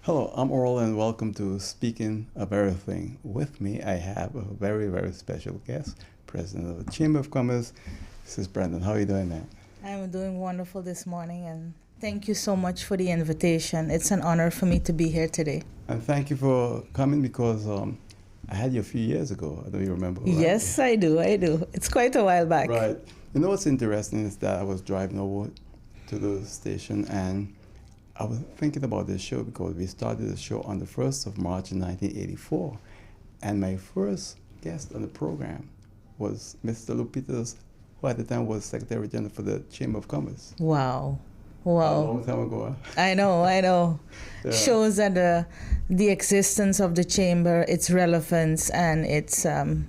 Hello, I'm Oral and welcome to Speaking of Everything. With me, I have a very, very special guest, President of the Chamber of Commerce. This is Brandon. How are you doing, man? I'm doing wonderful this morning, and thank you so much for the invitation. It's an honor for me to be here today. And thank you for coming because I had you a few years ago. I know you remember, right? Yes, I do. I do. It's quite a while back. Right. You know what's interesting is that I was driving over to the station and I was thinking about this show because we started the show on the 1st of March in 1984. And my first guest on the program was Mr. Lou Peters, who at the time was Secretary General for the Chamber of Commerce. Wow. A Wow. long time ago. Huh? I know, I know. Yeah. Shows that the existence of the chamber, its relevance, and its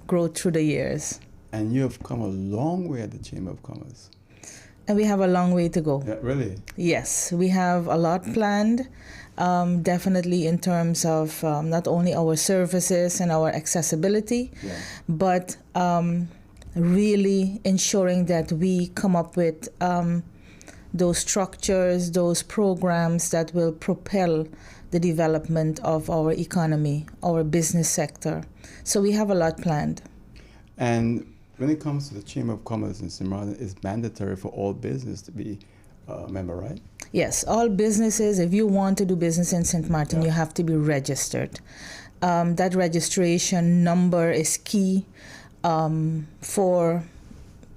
growth through the years. And you have come a long way at the Chamber of Commerce. And we have a long way to go. Yeah, really? Yes, we have a lot planned, definitely in terms of not only our services and our accessibility, Yeah. but really ensuring that we come up with those structures, those programs that will propel the development of our economy, our business sector. So we have a lot planned. And when it comes to the Chamber of Commerce in St. Martin, it's mandatory for all business to be a member, right? Yes, all businesses, if you want to do business in St. Martin, Yeah. you have to be registered. That registration number is key for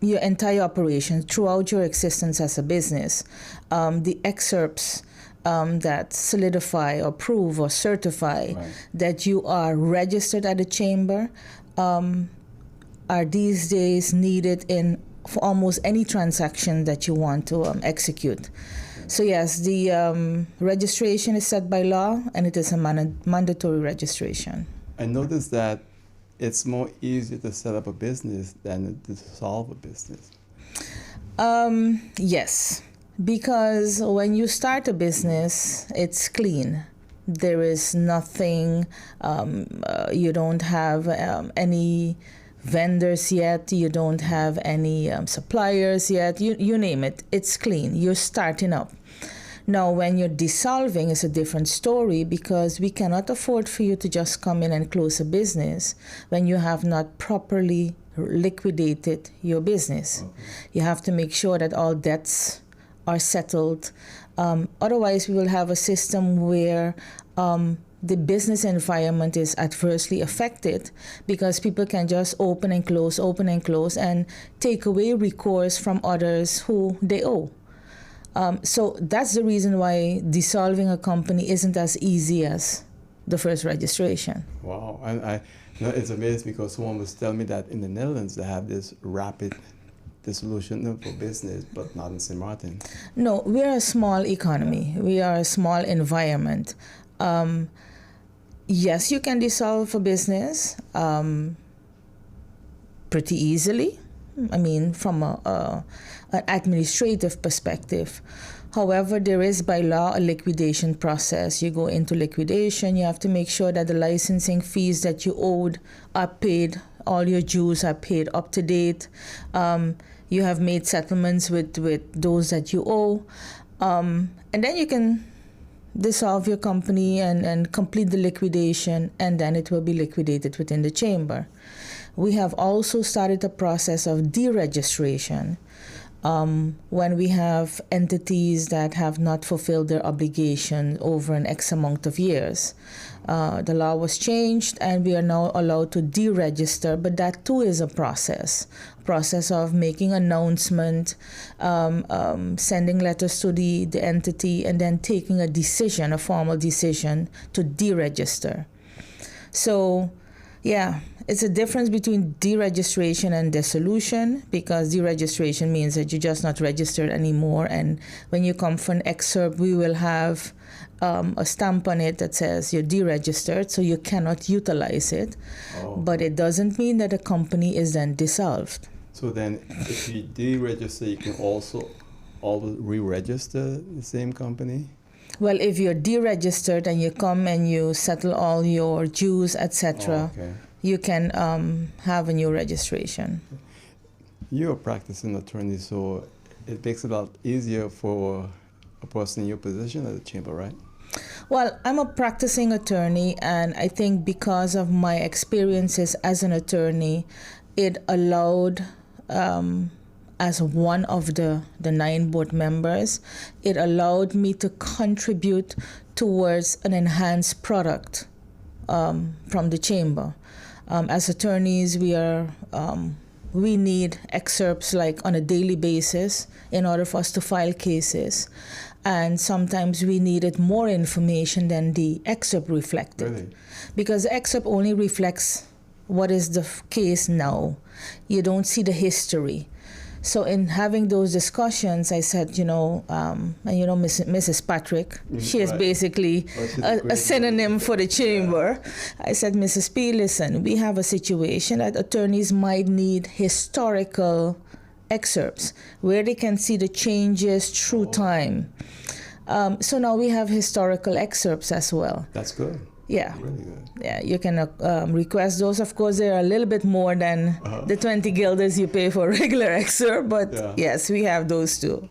your entire operation throughout your existence as a business. The excerpts that solidify or prove or certify Right. that you are registered at the chamber are these days needed in for almost any transaction that you want to execute. So yes, the registration is set by law, and it is a mandatory registration. I noticed that it's more easier to set up a business than to dissolve a business. Yes, because when you start a business, it's clean. There is nothing, you don't have any vendors yet, you don't have any suppliers yet, you name it, it's clean. You're starting up. Now, when you're dissolving, it's a different story because we cannot afford for you to just come in and close a business when you have not properly liquidated your business. Okay. You have to make sure that all debts are settled. Otherwise, we will have a system where the business environment is adversely affected because people can just open and close, and take away recourse from others who they owe. So that's the reason why dissolving a company isn't as easy as the first registration. Wow. And you know, it's amazing because someone was telling me that in the Netherlands they have this rapid dissolution for business, but not in St. Martin. No, we're a small economy. We are a small environment. Yes, you can dissolve a business pretty easily. I mean, from an administrative perspective. However, there is by law a liquidation process. You go into liquidation, you have to make sure that the licensing fees that you owed are paid, all your dues are paid up to date. You have made settlements with those that you owe. And then you can dissolve your company and complete the liquidation, and then it will be liquidated within the chamber. We have also started a process of deregistration when we have entities that have not fulfilled their obligation over an X amount of years. The law was changed and we are now allowed to deregister, but that too is a process of making announcement, sending letters to the entity, and then taking a decision, a formal decision to deregister. So, yeah, it's a difference between deregistration and dissolution, because deregistration means that you're just not registered anymore, and when you come for an excerpt, we will have a stamp on it that says you're deregistered, so you cannot utilize it. Oh. But it doesn't mean that a company is then dissolved. So then if you deregister, you can also always re-register the same company? Well, if you're deregistered and you come and you settle all your dues, etc., Oh, okay. you can have a new registration. You're a practicing attorney, so it makes it a lot easier for a person in your position at the chamber, right? Well, I'm a practicing attorney, and I think because of my experiences as an attorney, it allowed, as one of the 9 board members, it allowed me to contribute towards an enhanced product from the chamber. As attorneys, we need excerpts like on a daily basis in order for us to file cases. And sometimes we needed more information than the excerpt reflected. Really? Because the excerpt only reflects what is the case now. You don't see the history. So in having those discussions, I said, Mrs. Patrick, she is Right. basically a synonym for the chamber. I said, Mrs. P, listen, we have a situation that attorneys might need historical excerpts where they can see the changes through time. So now we have historical excerpts as well. That's good. Yeah. Really good. Yeah, you can request those. Of course, they're a little bit more than the 20 guilders you pay for a regular excerpt, but yes, we have those too.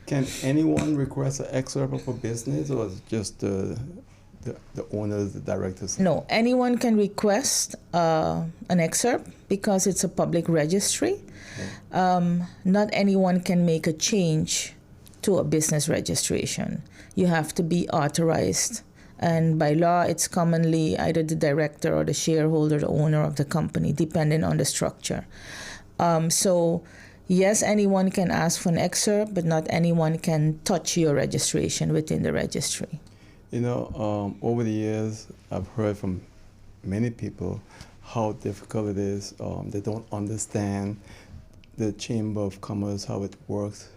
Can anyone request an excerpt of a business, or is it just the owners, the directors? No, anyone can request an excerpt because it's a public registry. Not anyone can make a change to a business registration. You have to be authorized. And by law, it's commonly either the director or the shareholder, the owner of the company, depending on the structure. So, yes, anyone can ask for an excerpt, but not anyone can touch your registration within the registry. Over the years, I've heard from many people how difficult it is. They don't understand the Chamber of Commerce, how it works.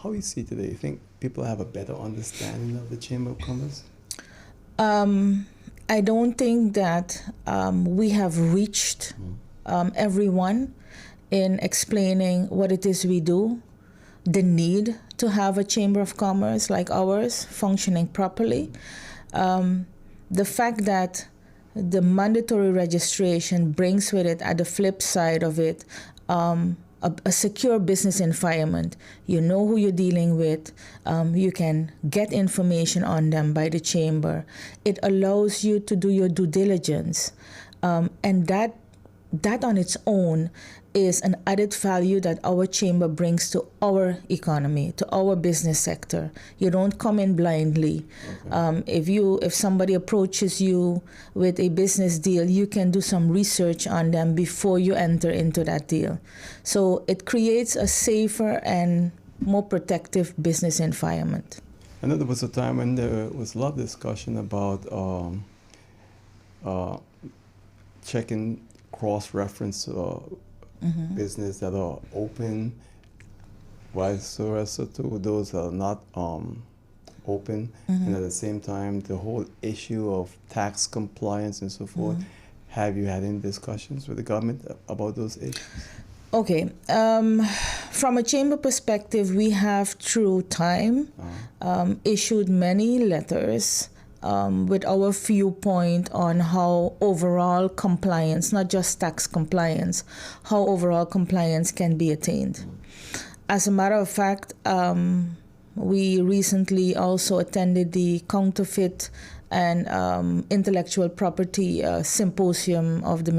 How you see today? You think people have a better understanding of the Chamber of Commerce? I don't think that we have reached everyone in explaining what it is we do, the need to have a Chamber of Commerce like ours functioning properly. The fact that the mandatory registration brings with it, at the flip side of it, a secure business environment. You know who you're dealing with. You can get information on them by the chamber. It allows you to do your due diligence. And that on its own is an added value that our chamber brings to our economy, to our business sector. You don't come in blindly. Okay. If somebody approaches you with a business deal, you can do some research on them before you enter into that deal. So it creates a safer and more protective business environment. I know there was a time when there was a lot of discussion about checking cross-reference business that are open, vice versa to those that are not open, and at the same time the whole issue of tax compliance and so forth. Have you had any discussions with the government about those issues? Okay, from a chamber perspective, we have through time issued many letters with our viewpoint on how overall compliance, not just tax compliance, how overall compliance can be attained. As a matter of fact, we recently also attended the Counterfeit and Intellectual Property Symposium of the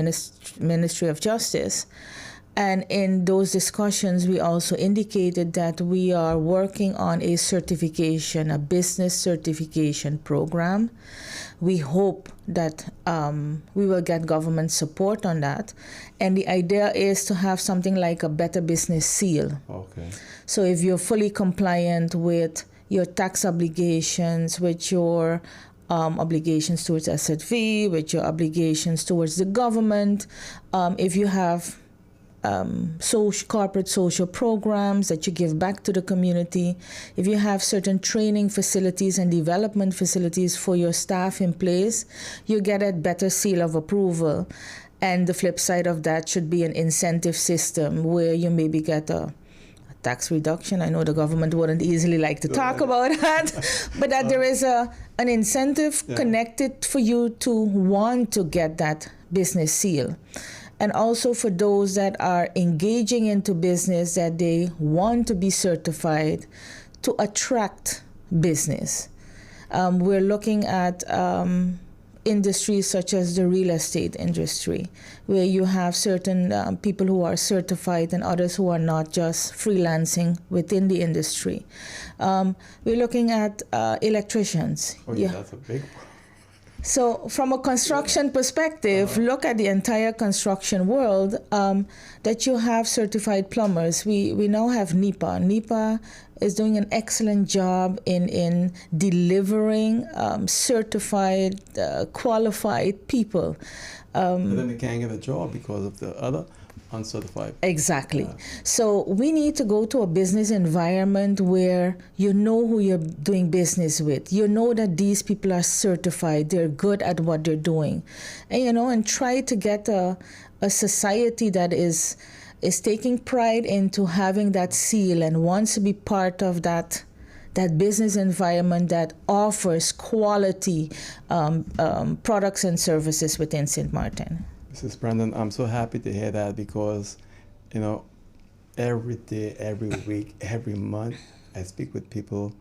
Ministry of Justice. And in those discussions, we also indicated that we are working on a certification, a business certification program. We hope that we will get government support on that. And the idea is to have something like a Better Business Seal. Okay. So if you're fully compliant with your tax obligations, with your obligations towards SZV, with your obligations towards the government, if you have corporate social programs that you give back to the community, if you have certain training facilities and development facilities for your staff in place, you get a better seal of approval. And the flip side of that should be an incentive system where you maybe get a tax reduction. I know the government wouldn't easily like to talk about that, but that there is an incentive connected for you to want to get that business seal. And also for those that are engaging into business, that they want to be certified to attract business. We're looking at industries such as the real estate industry, where you have certain people who are certified and others who are not, just freelancing within the industry. We're looking at electricians. Oh, yeah, that's a big one. So from a construction perspective, look at the entire construction world, that you have certified plumbers. We now have NEPA. NEPA is doing an excellent job in delivering certified, qualified people. And then they can't get a job because of the other uncertified. Exactly. So we need to go to a business environment where you know who you're doing business with. You know that these people are certified. They're good at what they're doing. And try to get a society that is taking pride into having that seal and wants to be part of that business environment that offers quality products and services within St. Martin. Mrs. Brandon, I'm so happy to hear that because, every day, every week, every month, I speak with people.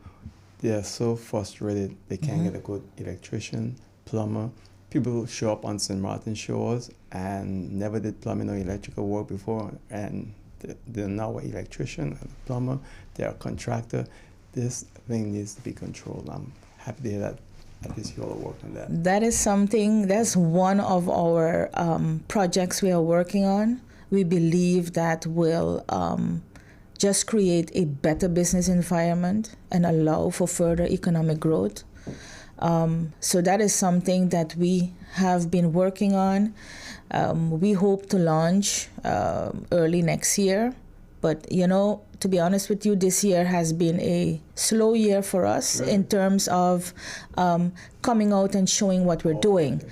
They are so frustrated they can't get a good electrician, plumber. People show up on St. Martin shores and never did plumbing or electrical work before, and they're now an electrician, a plumber, they're a contractor. This thing needs to be controlled. I'm happy to hear that. At least you all are working on that. That's one of our projects we are working on. We believe that will just create a better business environment and allow for further economic growth. So that is something that we have been working on. We hope to launch early next year. But, to be honest with you, this year has been a slow year for us in terms of coming out and showing what we're doing.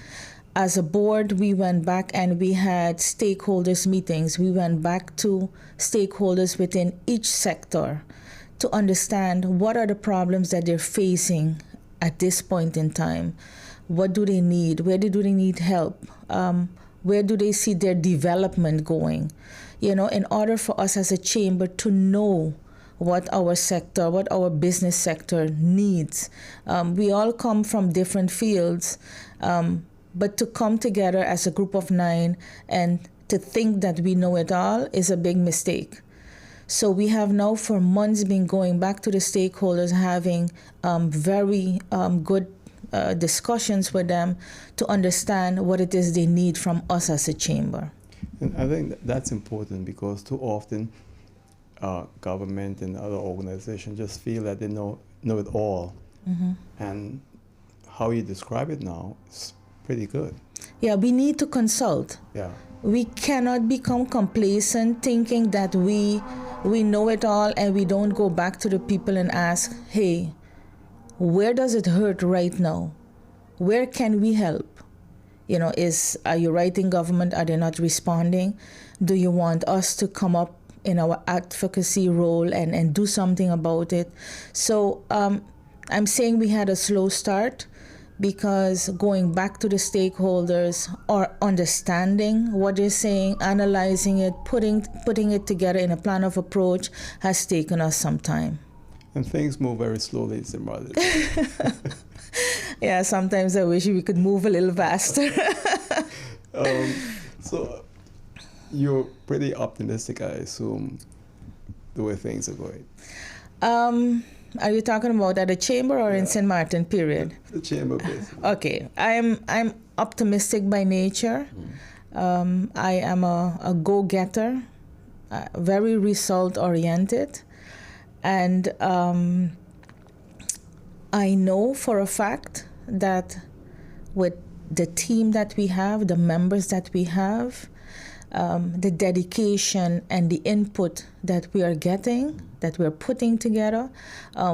As a board, we went back and we had stakeholders meetings. We went back to stakeholders within each sector to understand what are the problems that they're facing at this point in time. What do they need? Where do they need help? Where do they see their development going? In order for us as a chamber to know what our sector, what our business sector needs. We all come from different fields, but to come together as a group of 9 and to think that we know it all is a big mistake. So we have now for months been going back to the stakeholders, having very good discussions with them to understand what it is they need from us as a chamber. And I think that's important because too often government and other organizations just feel that they know it all. And how you describe it now is pretty good. Yeah, we need to consult. Yeah. We cannot become complacent thinking that we know it all and we don't go back to the people and ask, hey, where does it hurt right now? Where can we help? Are you right in government? Are they not responding? Do you want us to come up in our advocacy role and do something about it? So I'm saying we had a slow start because going back to the stakeholders or understanding what they're saying, analyzing it, putting it together in a plan of approach has taken us some time. And things move very slowly, Zimbabwe. Yeah, sometimes I wish we could move a little faster. So you're pretty optimistic, I assume, the way things are going. Are you talking about at the chamber or in St. Martin, period? The chamber, basically. Okay, I'm optimistic by nature. I am a go-getter, very result-oriented. And I know for a fact that with the team that we have, the members that we have, the dedication and the input that we are getting, that we're putting together.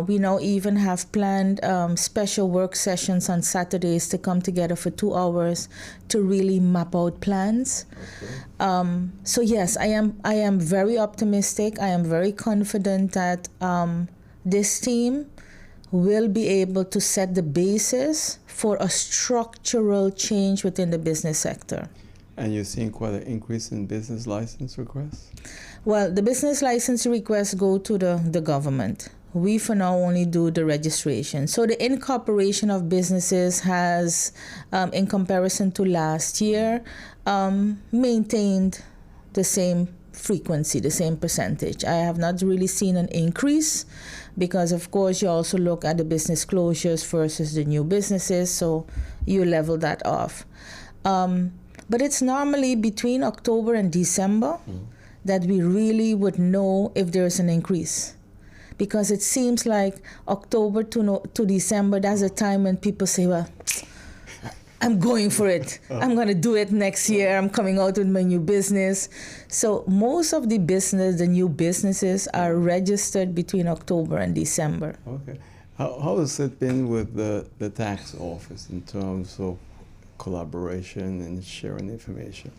We now even have planned special work sessions on Saturdays to come together for 2 hours to really map out plans. Okay. So yes, I am very optimistic. I am very confident that this team will be able to set the basis for a structural change within the business sector. And you're seeing quite an increase in business license requests? Well, the business license requests go to the government. We for now only do the registration. So the incorporation of businesses has, in comparison to last year, maintained the same frequency, the same percentage. I have not really seen an increase because, of course, you also look at the business closures versus the new businesses, so you level that off. But it's normally between October and December that we really would know if there's an increase. Because it seems like October to December, that's a time when people say, well, I'm going for it. I'm going to do it next year. I'm coming out with my new business. So most of the new businesses are registered between October and December. Okay. How has it been with the tax office in terms of collaboration and sharing information?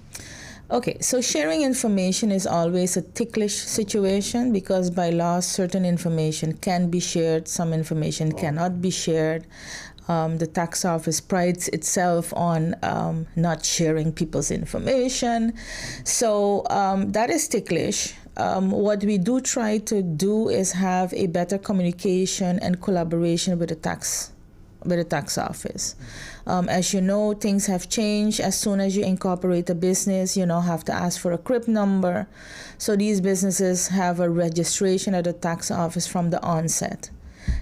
Okay, so sharing information is always a ticklish situation because by law, certain information can be shared, some information cannot be shared. The tax office prides itself on not sharing people's information. So that is ticklish. What we do try to do is have a better communication and collaboration with the tax office. As you know, things have changed. As soon as you incorporate a business, you now have to ask for a CRIP number. So these businesses have a registration at the tax office from the onset.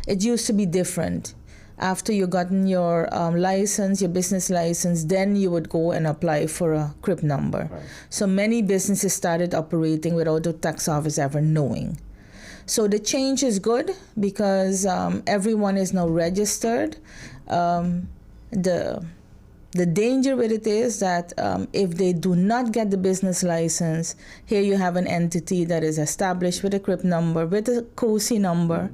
It used to be different. After you gotten your license, your business license, then you would go and apply for a CRIP number. Right. So many businesses started operating without the tax office ever knowing. So the change is good because everyone is now registered. The danger with it is that if they do not get the business license, here you have an entity that is established with a CRIP number, with a COSI number,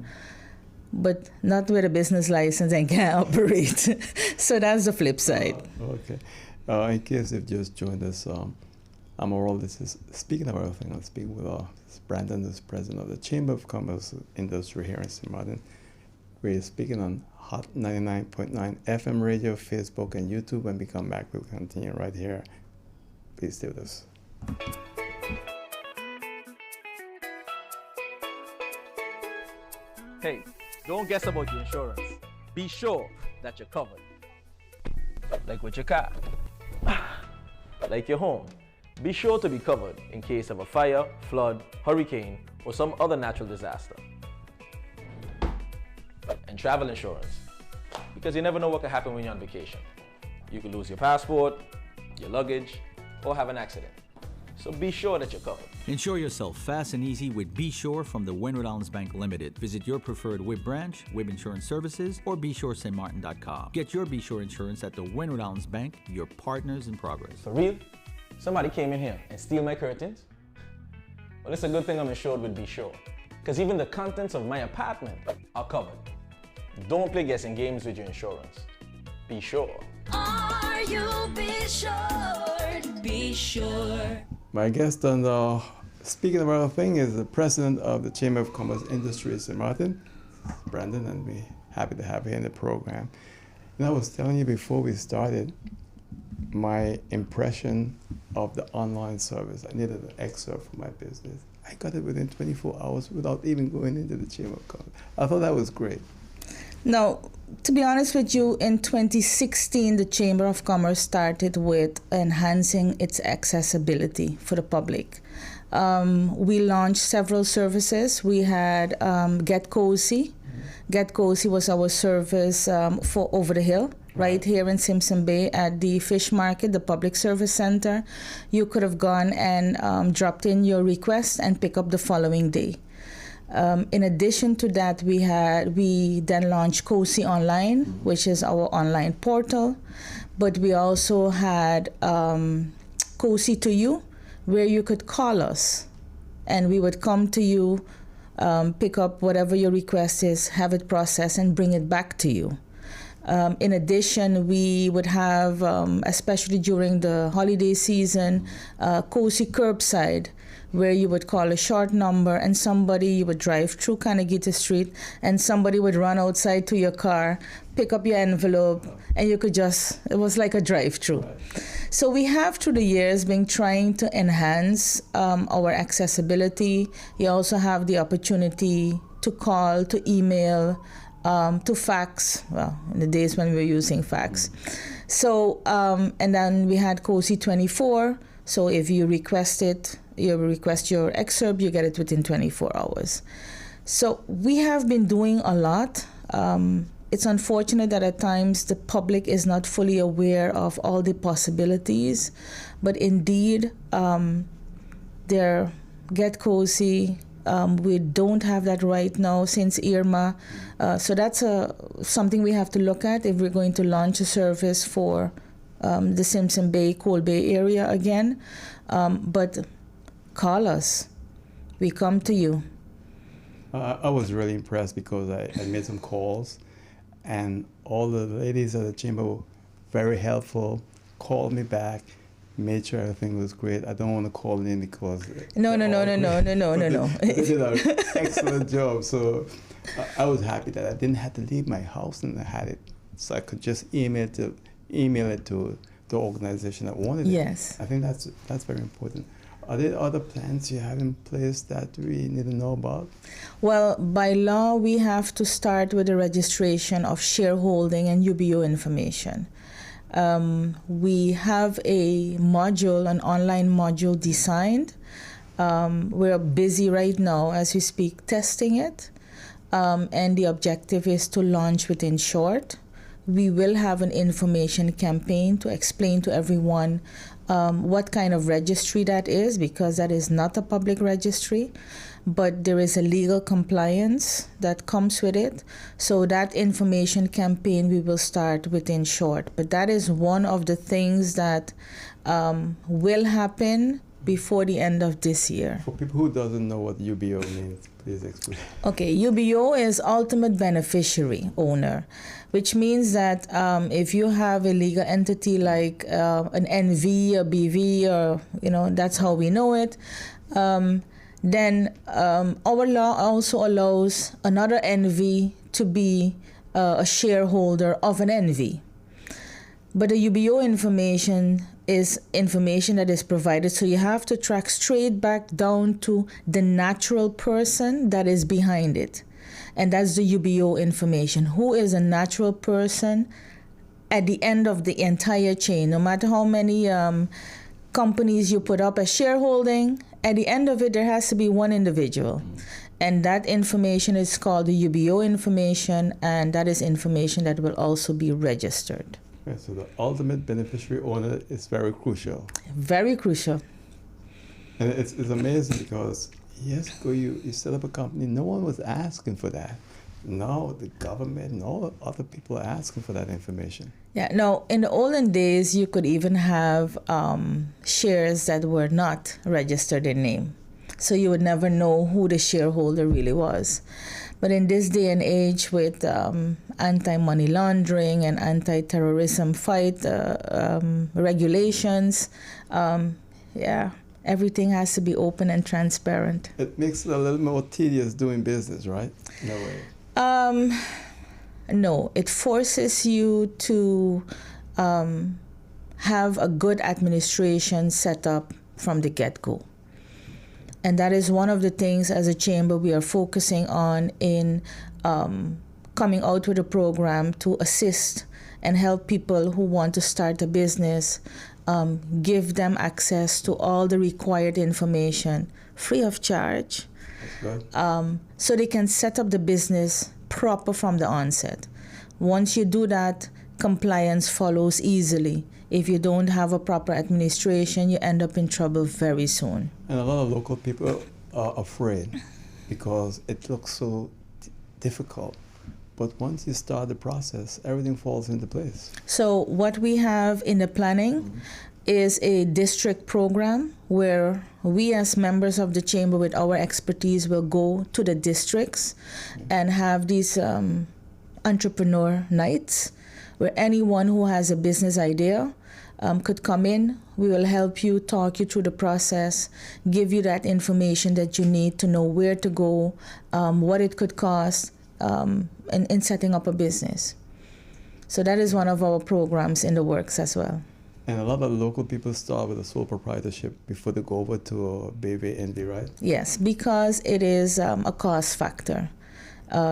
but not with a business license and can't operate. So that's the flip side. Okay. In case you've just joined us, I'm Oral. This is Speaking of Everything. I'm speaking with Brandon, who's president of the Chamber of Commerce Industry here in St. Martin. We're speaking on Hot 99.9 FM radio, Facebook, and YouTube. When we come back, we'll continue right here. Please stay with us. Hey, don't guess about your insurance. Be sure that you're covered. Like with your car, like your home. Be sure to be covered in case of a fire, flood, hurricane, or some other natural disaster. And travel insurance, because you never know what could happen when you're on vacation. You could lose your passport, your luggage, or have an accident. So be sure that you're covered. Insure yourself fast and easy with Be Sure from the Windward Islands Bank Limited. Visit your preferred WIB branch, WIB Insurance Services, or BeSureStMartin.com. Get your Be Sure insurance at the Windward Islands Bank, your partners in progress. For real? Somebody came in here and steal my curtains? Well, it's a good thing I'm insured with Be Sure, because even the contents of my apartment are covered. Don't play guessing games with your insurance. Be sure. Are you be sure? Be sure. My guest on Speaking of Everything is the president of the Chamber of Commerce Industry St. Martin, Brandon, and we're happy to have you in the program. And I was telling you before we started my impression of the online service. I needed an excerpt for my business. I got it within 24 hours without even going into the Chamber of Commerce. I thought that was great. Now, to be honest with you, in 2016, the Chamber of Commerce started with enhancing its accessibility for the public. We launched several services. We had Get Cozy. Get Cozy was our service for Over the Hill, right here in Simpson Bay at the Fish Market, the Public Service Center. You could have gone and dropped in your request and pick up the following day. In addition to that, we then launched Cozy Online, which is our online portal. But we also had Cozy to You, where you could call us, and we would come to you, pick up whatever your request is, have it processed, and bring it back to you. In addition, we would have, especially during the holiday season, Cozy Curbside, where you would call a short number and you would drive through Canagita Street and somebody would run outside to your car, pick up your envelope, and you could it was like a drive-through. So we have through the years been trying to enhance our accessibility. You also have the opportunity to call, to email, to fax. Well, in the days when we were using fax. So, and then we had COSI 24. So if you request your excerpt, you get it within 24 hours. So we have been doing a lot. It's unfortunate that at times the public is not fully aware of all the possibilities, but indeed, Get COSI, we don't have that right now since Irma. So that's something we have to look at if we're going to launch a service for the Simpson Bay, Cold Bay area again. But call us. We come to you. I was really impressed because I made some calls, and all the ladies at the chamber were very helpful, called me back, made sure everything was great. I don't want to call in because... No. They did an excellent job. So I was happy that I didn't have to leave my house, and I had it. So I could just email it to the organization that wanted it. Yes. I think that's very important. Are there other plans you have in place that we need to know about? Well, by law, we have to start with the registration of shareholding and UBO information. We have an online module designed. We're busy right now as we speak testing it. And the objective is to launch within short. We will have an information campaign to explain to everyone what kind of registry that is, because that is not a public registry, but there is a legal compliance that comes with it. So that information campaign we will start within short. But that is one of the things that will happen before the end of this year. For people who doesn't know what UBO means, please explain. Okay, UBO is ultimate beneficiary owner, which means that if you have a legal entity like an NV or BV, or that's how we know it, then our law also allows another NV to be a shareholder of an NV. But the UBO information is information that is provided, so you have to track straight back down to the natural person that is behind it. And that's the UBO information. Who is a natural person at the end of the entire chain? No matter how many companies you put up as shareholding, at the end of it, there has to be one individual. And that information is called the UBO information, and that is information that will also be registered. Okay, so the ultimate beneficiary owner is very crucial. Very crucial. And it's amazing because years ago you set up a company, no one was asking for that. Now the government and all other people are asking for that information. Yeah, no, in the olden days, you could even have shares that were not registered in name. So you would never know who the shareholder really was. But in this day and age with anti-money laundering and anti-terrorism fight regulations, everything has to be open and transparent. It makes it a little more tedious doing business, right? In a way. No, it forces you to have a good administration set up from the get-go. And that is one of the things as a chamber we are focusing on in coming out with a program to assist and help people who want to start a business, give them access to all the required information free of charge. That's good. So they can set up the business proper from the onset. Once you do that, compliance follows easily. If you don't have a proper administration, you end up in trouble very soon. And a lot of local people are afraid because it looks so difficult. But once you start the process, everything falls into place. So what we have in the planning is a district program where we as members of the chamber with our expertise will go to the districts and have these entrepreneur nights where anyone who has a business idea could come in. We will help you, talk you through the process, give you that information that you need to know where to go, what it could cost in setting up a business. So that is one of our programs in the works as well. And a lot of local people start with a sole proprietorship before they go over to a BV NV, right? Yes, because it is a cost factor.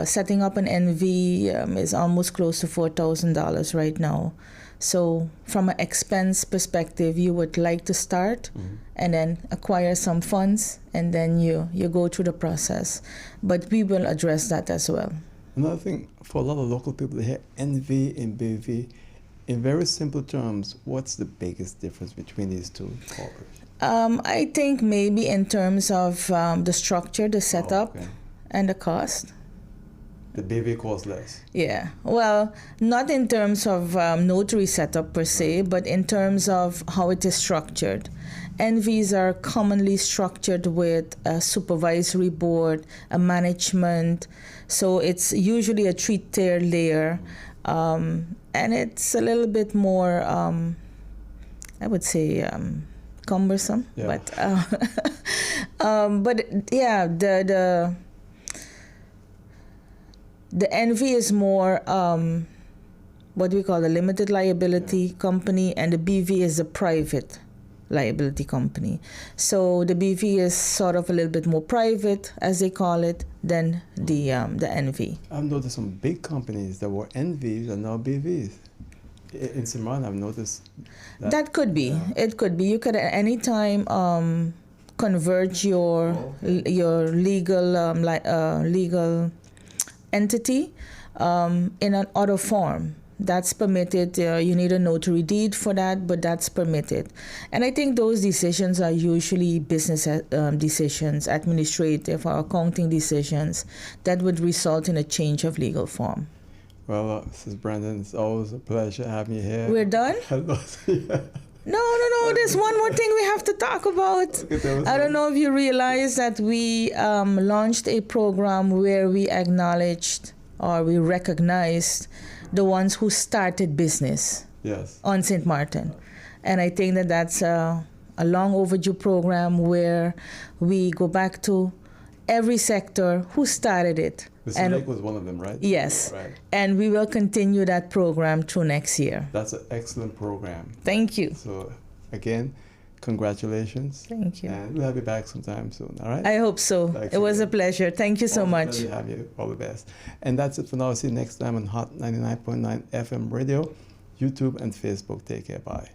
Setting up an NV is almost close to $4,000 right now. So from an expense perspective, you would like to start and then acquire some funds, and then you go through the process. But we will address that as well. Another thing, for a lot of local people, they hear NV and BV. In very simple terms, what's the biggest difference between these two corporations? I think maybe in terms of the structure, the setup, okay. and the cost. The BV costs less. Yeah, well, not in terms of notary setup per se, but in terms of how it is structured. NVs are commonly structured with a supervisory board, a management, so it's usually a three-tier layer, and it's a little bit more, I would say, cumbersome. Yeah. But yeah, the NV is more what we call a limited liability company, and the BV is a private liability company. So the BV is sort of a little bit more private, as they call it, than the NV. I've noticed some big companies that were NVs are now BVs. In St. Martin, I've noticed that. That could be. Yeah. It could be. You could at any time convert your legal legal entity in an auto form. That's permitted. You need a notary deed for that, but that's permitted. And I think those decisions are usually business decisions, administrative or accounting decisions that would result in a change of legal form. Well, Mrs. Brandon, it's always a pleasure having you here. We're done? Yeah. No. There's one more thing we have to talk about. I don't know if you realize that we launched a program where we acknowledged or we recognized the ones who started business on St. Martin. And I think that that's a long overdue program where we go back to every sector who started it. Mr. Lake was one of them, right? Yes. Right. And we will continue that program through next year. That's an excellent program. Thank you. So, again, congratulations. Thank you. And we'll have you back sometime soon, all right? I hope so. Thanks It was a again. pleasure. Thank you so much. Pleasure to have you. All the best. And that's it for now. See you next time on Hot 99.9 FM radio, YouTube, and Facebook. Take care. Bye.